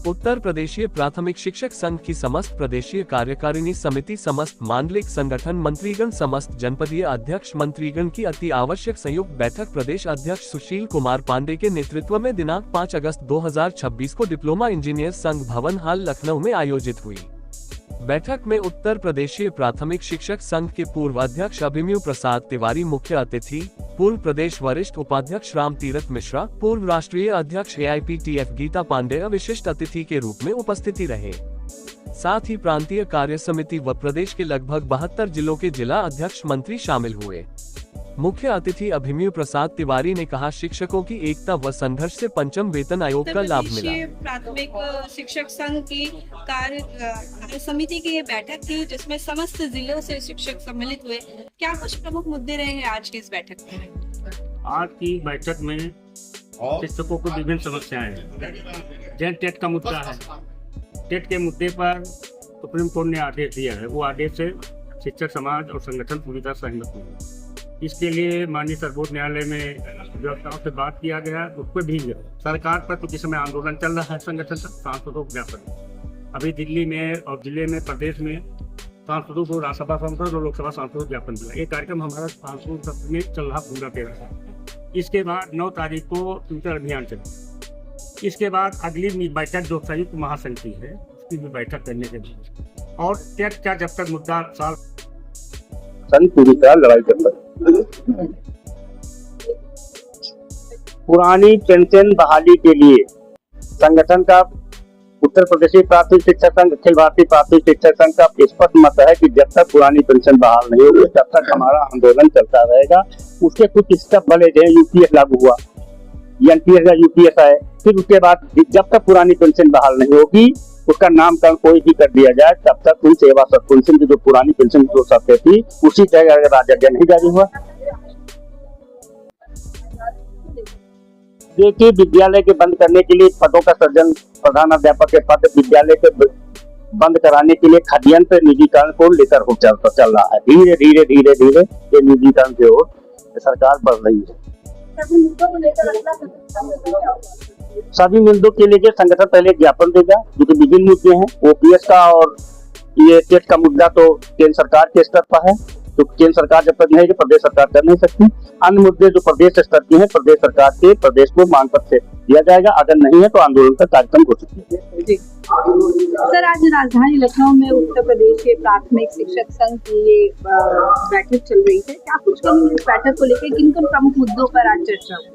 उत्तर प्रदेशीय प्राथमिक शिक्षक संघ की समस्त प्रदेशीय कार्यकारिणी समिति, समस्त मांडलिक संगठन मंत्रीगण, समस्त जनपदीय अध्यक्ष मंत्रीगण की अति आवश्यक संयुक्त बैठक प्रदेश अध्यक्ष सुशील कुमार पांडे के नेतृत्व में दिनांक 5 अगस्त 2026 को डिप्लोमा इंजीनियर संघ भवन हाल लखनऊ में आयोजित हुई। बैठक में उत्तर प्रदेशीय प्राथमिक शिक्षक संघ के पूर्व अध्यक्ष अभिमन्यु प्रसाद तिवारी मुख्य अतिथि, पूर्व प्रदेश वरिष्ठ उपाध्यक्ष राम तीरथ मिश्रा, पूर्व राष्ट्रीय अध्यक्ष AIPTF गीता पांडेय विशिष्ट अतिथि के रूप में उपस्थिति रहे। साथ ही प्रांतीय कार्य समिति व प्रदेश के लगभग 72 जिलों के जिला अध्यक्ष मंत्री शामिल हुए। मुख्य अतिथि अभिमन्यु प्रसाद तिवारी ने कहा, शिक्षकों की एकता व संघर्ष से पंचम वेतन आयोग का लाभ मिला। प्राथमिक शिक्षक संघ की कार्य समिति की ये बैठक थी जिसमें समस्त जिलों से शिक्षक सम्मिलित हुए। क्या कुछ प्रमुख मुद्दे रहे हैं आज की इस बैठक में? आज की बैठक में शिक्षकों को विभिन्न समस्याएं हैं। जैसे टेट का मुद्दा है, टेट के मुद्दे पर सुप्रीम कोर्ट ने आदेश दिया है, वो आदेश से शिक्षक समाज और संगठन पूरी तरह सहमत हुए। इसके लिए माननीय सर्वोच्च न्यायालय में व्यवस्थाओं से बात किया गया। उस पर भी सरकार पर कुछ समय आंदोलन चल रहा है, संगठन सांसदों को ज्ञापन। अभी दिल्ली में और जिले में, प्रदेश में सांसदों को राज्यसभा सांसद और लोकसभा सांसदों को ज्ञापन दिया। ये कार्यक्रम हमारा सांसदों सत्र में चल रहा पूरा 13। इसके बाद 9 तारीख को ट्विटर अभियान चलेगा। इसके बाद अगली बैठक जो संयुक्त महासंघ की है उसकी भी बैठक करने के लिए, और टेट का जब तक मुद्दा साल पूरी तरह लड़ाई कर रहा है। पुरानी पेंशन बहाली के लिए संगठन का उत्तर प्रदेश प्राथमिक शिक्षक संघ, अखिल भारतीय प्राथमिक शिक्षक संघ का स्पष्ट मत है कि जब तक पुरानी पेंशन बहाल नहीं होगी तब तक हमारा आंदोलन चलता रहेगा। उसके कुछ स्टेप भले जो UPS लागू हुआ, NPS या UPS आए, फिर उसके बाद जब तक पुरानी पेंशन बहाल नहीं होगी उसका नामकरण कोई भी कर दिया जाए तब तक उन सेवा सस्पेंशन की जो पुरानी पेंशन की जो शर्तें थी उसी जगह राजज्ञा नहीं जारी हुआ। देखिए, विद्यालय के बंद करने के लिए पदों का सृजन, प्रधानाध्यापक के पद विद्यालय के बंद कराने के लिए षड्यंत्र निजीकरण को लेकर चल रहा है। धीरे धीरे धीरे धीरे ये निजीकरण की ओर सरकार बढ़ रही है। सभी मुद्दों के लिए संगठन पहले ज्ञापन देगा, जो कि विभिन्न मुद्दे हैं। OPS का और ये टेट का मुद्दा तो केंद्र सरकार के स्तर पर है, तो केंद्र सरकार जब तक नहीं है प्रदेश सरकार कर नहीं सकती। अन्य मुद्दे जो प्रदेश स्तर के हैं, प्रदेश सरकार के प्रदेश को मांग पत्र दिया जाएगा। अगर नहीं है तो आंदोलन का कार्यक्रम हो सकती है। सर, आज राजधानी लखनऊ में उत्तर प्रदेश के प्राथमिक शिक्षक संघ की ये बैठक चल रही है। क्या कुछ कहेंगे इस बैठक को लेकर, किन किन प्रमुख मुद्दों पर आज चर्चा हुई?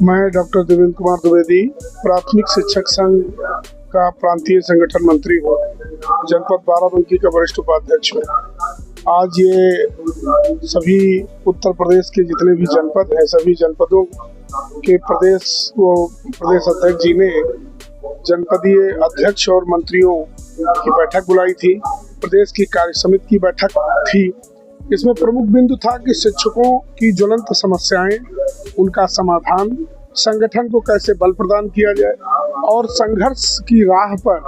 मैं डॉक्टर देवेंद्र कुमार द्विवेदी, प्राथमिक शिक्षक संघ का प्रांतीय संगठन मंत्री हूँ, जनपद बाराबंकी का वरिष्ठ उपाध्यक्ष हूँ। आज ये सभी उत्तर प्रदेश के जितने भी जनपद हैं, सभी जनपदों के प्रदेश अध्यक्ष जी ने जनपदीय अध्यक्ष और मंत्रियों की बैठक बुलाई थी। प्रदेश की कार्य समिति की बैठक थी। इसमें प्रमुख बिंदु था कि शिक्षकों की ज्वलंत समस्याएं, उनका समाधान, संगठन को कैसे बल प्रदान किया जाए और संघर्ष की राह पर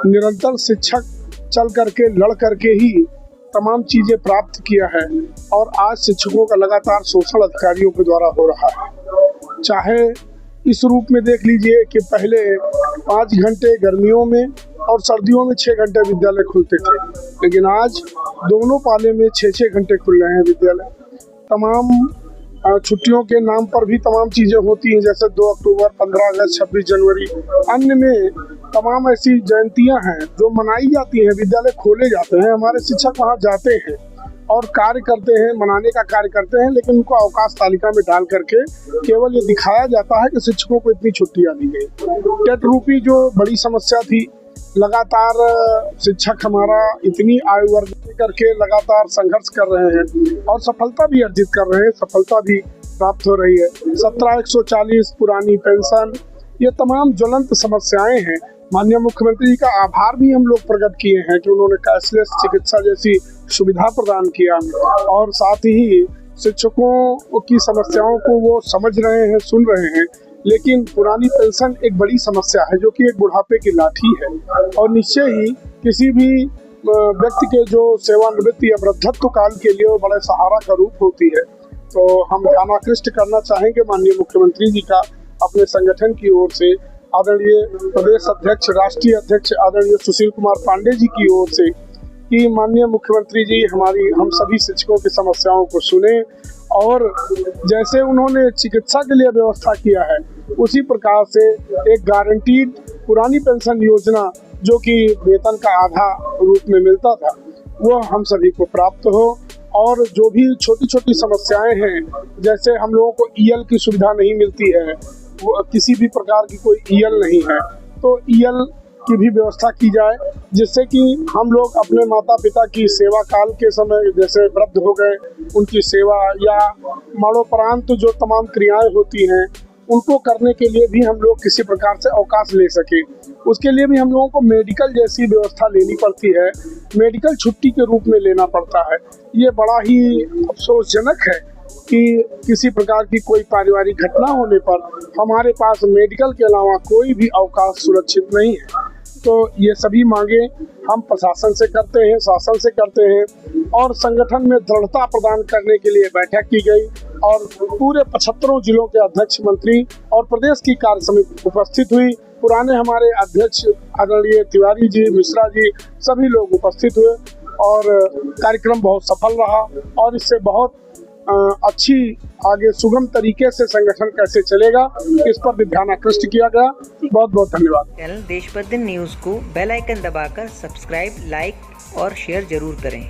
निरंतर शिक्षक चल करके लड़ करके ही तमाम चीजें प्राप्त किया है। और आज शिक्षकों का लगातार शोषण अधिकारियों के द्वारा हो रहा है। चाहे इस रूप में देख लीजिए कि पहले 5 घंटे गर्मियों में और सर्दियों में 6 घंटे विद्यालय खुलते थे, लेकिन आज दोनों पाले में 6-6 घंटे खुल रहे हैं विद्यालय। तमाम छुट्टियों के नाम पर भी तमाम चीजें होती हैं, जैसे 2 अक्टूबर, 15 अगस्त, 26 जनवरी, अन्य में तमाम ऐसी जयंतियां हैं जो मनाई जाती हैं। विद्यालय खोले जाते हैं, हमारे शिक्षक वहां जाते हैं और कार्य करते हैं, मनाने का कार्य करते हैं, लेकिन उनको अवकाश तालिका में डाल करके केवल ये दिखाया जाता है कि शिक्षकों को इतनी छुट्टियां दी गई। टेट रूपी जो बड़ी समस्या थी, लगातार शिक्षक हमारा इतनी आयु वर्ग करके लगातार संघर्ष कर रहे हैं और सफलता भी अर्जित कर रहे हैं, सफलता भी प्राप्त हो रही है। 17,140 पुरानी पेंशन, ये तमाम ज्वलंत समस्याएं हैं। माननीय मुख्यमंत्री जी का आभार भी हम लोग प्रकट किए हैं कि उन्होंने कैशलेस चिकित्सा जैसी सुविधा प्रदान किया और साथ ही शिक्षकों की समस्याओं को वो समझ रहे हैं, सुन रहे हैं। लेकिन पुरानी पेंशन एक बड़ी समस्या है जो कि एक बुढ़ापे की लाठी है और निश्चय ही किसी भी व्यक्ति के जो सेवानिवृत्ति या वृद्धत्व काल के लिए वो बड़े सहारा का रूप होती है। तो हम ध्यानाकृष्ट करना चाहेंगे माननीय मुख्यमंत्री जी का अपने संगठन की ओर से आदरणीय प्रदेश अध्यक्ष, राष्ट्रीय अध्यक्ष आदरणीय सुशील कुमार पांडे जी की ओर से कि माननीय मुख्यमंत्री जी हम सभी शिक्षकों की समस्याओं को सुने और जैसे उन्होंने चिकित्सा के लिए व्यवस्था किया है उसी प्रकार से एक गारंटीड पुरानी पेंशन योजना जो कि वेतन का आधा रूप में मिलता था वो हम सभी को प्राप्त हो और जो भी छोटी छोटी समस्याएं हैं जैसे हम लोगों को ईएल की सुविधा नहीं मिलती है, वो किसी भी प्रकार की कोई ईएल नहीं है तो ईएल की भी व्यवस्था की जाए जिससे कि हम लोग अपने माता पिता की सेवा काल के समय जैसे वृद्ध हो गए उनकी सेवा या मरणोपरांत जो तमाम क्रियाएं होती हैं उनको करने के लिए भी हम लोग किसी प्रकार से अवकाश ले सके। उसके लिए भी हम लोगों को मेडिकल जैसी व्यवस्था लेनी पड़ती है, मेडिकल छुट्टी के रूप में लेना पड़ता है। ये बड़ा ही अफसोसजनक है कि किसी प्रकार की कोई पारिवारिक घटना होने पर हमारे पास मेडिकल के अलावा कोई भी अवकाश सुरक्षित नहीं है। तो ये सभी मांगे हम प्रशासन से करते हैं, शासन से करते हैं और संगठन में दृढ़ता प्रदान करने के लिए बैठक की गई और पूरे 75 जिलों के अध्यक्ष, मंत्री और प्रदेश की कार्य समिति उपस्थित हुई। पुराने हमारे अध्यक्ष आदरणीय तिवारी जी, मिश्रा जी सभी लोग उपस्थित हुए और कार्यक्रम बहुत सफल रहा और इससे बहुत अच्छी आगे सुगम तरीके से संगठन कैसे चलेगा इस पर भी ध्यान आकृष्ट किया गया। बहुत बहुत धन्यवाद। चैनल देश बदल न्यूज़ को बेल आइकन दबाकर सब्सक्राइब, लाइक और शेयर जरूर करें।